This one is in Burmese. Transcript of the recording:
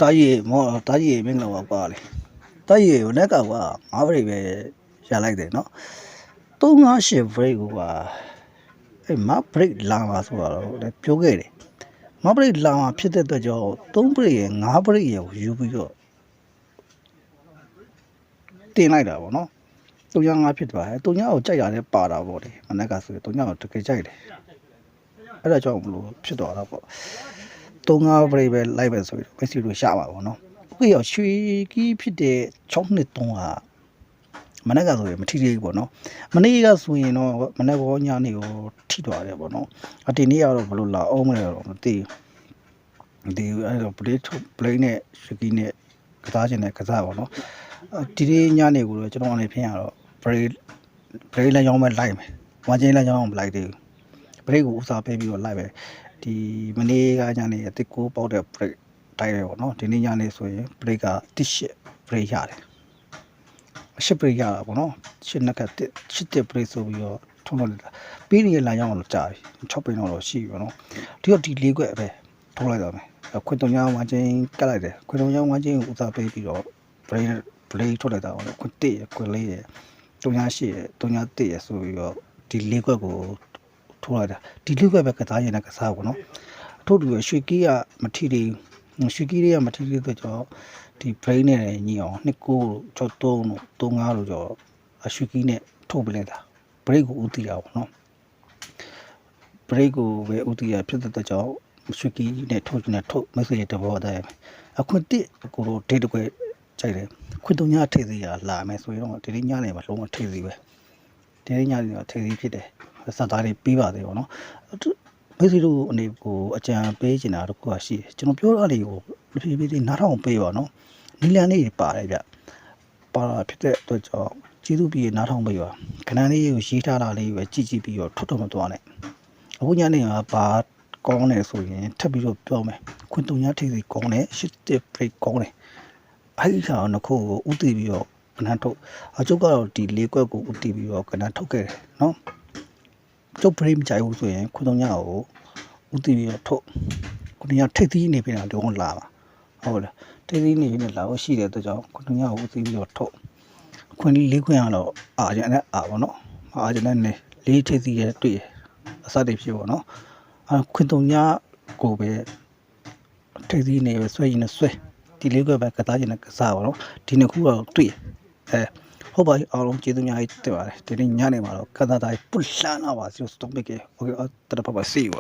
တာကြီးမောတာကြီးမင်းလောက်ပါလေတာကြီးကိုလည်းကငါးပရိပဲရလိုက်တယ်နော်358 break ကိုအဲ့မ break လာမှာဆိုတော့လည်းပြောခဲ့တယ်မ break လာမှာဖြစ်တဲ့အတွက်ကြောင့်3 break ရယ်5 break ရယ်ကိုယူပြီးတော့တင်လိုက်တာပေါ့နော်3-5ဖြစ်သွားတယ်3-5ကိုကြိုက်ရတယ်ပါတာပေါ့လေမနက်ကဆို3-5ကိုတကယ်ကြိုက်တယ်အဲ့ဒါကြောင့်မလို့ဖြစ်သွားတာပေါ့3-5 break ပဲလိုက်ပဲဆိုပြီးမက်ဆီတို့ရှာပါပေါ့နော်အခုရောက်ရွှေကြီးဖြစ်တဲ့6-2-3ကမနက်ကဆိုရင်မထိသေးဘူးပေါ့နော်မနေ့ကဆိုရင်တော့မနက်ဘောညနေကိုထိသွားတယ်ပေါ့နော်ဒီနေ့ကတော့ဘလို့လာအောင်မလဲတော့မသိဘူးဒီအဲ့တော့ play နဲ့ရွှေကြီးနဲ့ကစားခြင်းနဲ့ကစားပါတော့ဒီနေ့ညနေကိုတော့ကျွန်တော်အနေဖြင့်ကတော့ break လမ်းကြောင်းပဲလိုက်မယ်ဝါချင်းလမ်းကြောင်းမလိုက်သေးဘူး break ကိုဥစားပေးပြီးတော့လိုက်ပဲဒီမနေ့ကညနေအစ်ကိုပေါက်တဲ့ break တိုက်တယ်ပေါ့နော်ဒီနေ့ညနေဆိုရင် break က1 break ရတယ်8 break ရတာပေါ့နော်8နှစ်က8 break ဆိုပြီးတော့ထုံးလို့လိုက်တာပြီးနေလမ်းကြောင်းတော့ကြာပြီ6 break တော့ရှိပြီပေါ့နော်ဒီတော့ဒီ၄ခွက်ပဲထုံးလိုက်တော့မယ်ခွင့်3ညဝါချင်းကတ်လိုက်တယ်ခွင့်3ညဝါချင်းကိုဥစားပေးပြီးတော့ break ထုတ်လိုက်တာပေါ့ခွင့်1ရခွင့်4ရ3-8ရ3-1ရဆိုပြီးတော့ဒီ၄ခွက်ကိုထိုးလိုက်တာဒီ၄ခွက်ပဲကစားရင်လည်းကစားပေါ့နော်အထို့တူရွှေကြီးကမထီသေးရွှေကြီးတွေကမထီသေးတဲ့ကြောင့်ဒီ break နဲ့ညီအောင်2-9 6-3 3-5လို့ကြောရွှေကြီးနဲ့ထုတ်ပလိုက်တာ break ကိုဥတီတာပေါ့နော် break ကိုပဲဥတီရဖြစ်တဲ့ကြောင့်ရွှေကြီးနဲ့ထုတ်မက်ဆေ့ချ်တဘောတည်းအခုကိုတို့ဒေတကွယ်ကြိုက်တယ်ခွင့်3ညထိသေးရလာမယ်ဆိုရင်တော့ဒီနေ့ညနေမှာလုံးဝထိသေးပဲဒီနေ့ညနေမှာထိသေးဖြစ်တယ်စက်သားတွေပြီးပါသေးပေါ့နော်မက်ဆေ့ချ်တို့အနေကိုအကြံပေးချင်တာတခုရှိတယ်ကျွန်တော်ပြောတာလေးကိုဖြည်းဖြည်းနားထောင်ပေးပါနော်နီလန်လေးပါတယ်ဗျပါတာဖြစ်တဲ့အတွက်ကြောင့်ကျေးဇူးပြီးနားထောင်ပေးပါခဏလေးကိုရေးထားတာလေးပဲကြည့်ပြီးတော့ထွက်တော့မသွားနဲ့အခုညနေမှာပါကောင်းတယ်ဆိုရင်ထပ်ပြီးတော့ပြောမယ်ခွင့်3ညထိသေးကောင်းတယ်8 break ကောင်းတယ်အဲ့ဒီကောင်နှစ်ခုကိုဥတည်ပြီးတော့ကဏ္ဍထုတ်အကျုပ်ကတော့ဒီ၄ခွက်ကိုဥတည်ပြီးတော့ကဏ္ဍထုတ်ခဲ့တယ်နော်ကျုပ် break မကြိုက်ဘူးဆိုရင်ခွင့်3ညကိုဥတည်ပြီးတော့ထုတ်ခွင့်3ညထိတ်သီးနေပြင်တာတော့လာပါဟုတ်လားထိတ်သီးနေပြင်လာလို့ရှိတဲ့အတွက်ကြောင့်ခွင့်3ညကိုဥတည်ပြီးတော့ထုတ်ခွင့်၄ခွင့်ကတော့အာကျန်နဲ့အာပေါ့နော်အာကျန်နဲ့၄ထိတ်သီးရဲ့တွေ့အစတွေဖြစ်ပေါ့နော်ခွင့်3ညကိုပဲထိတ်သီးနေပဲဆွဲရင်နဲ့ဆွဲဒီလေးကပဲကစားခြင်းနဲ့ကစားပါတော့ဒီနှစ်ခုတော့တွေ့ဟုတ်ပါပြီအားလုံးကျေးဇူးများကြီးတင်ပါတယ်ဒီနေ့ညနေမှာတော့ကစားတိုင်းပုလှမ်းလာပါစီစတော့မိကေโอเคတရပါပါ see you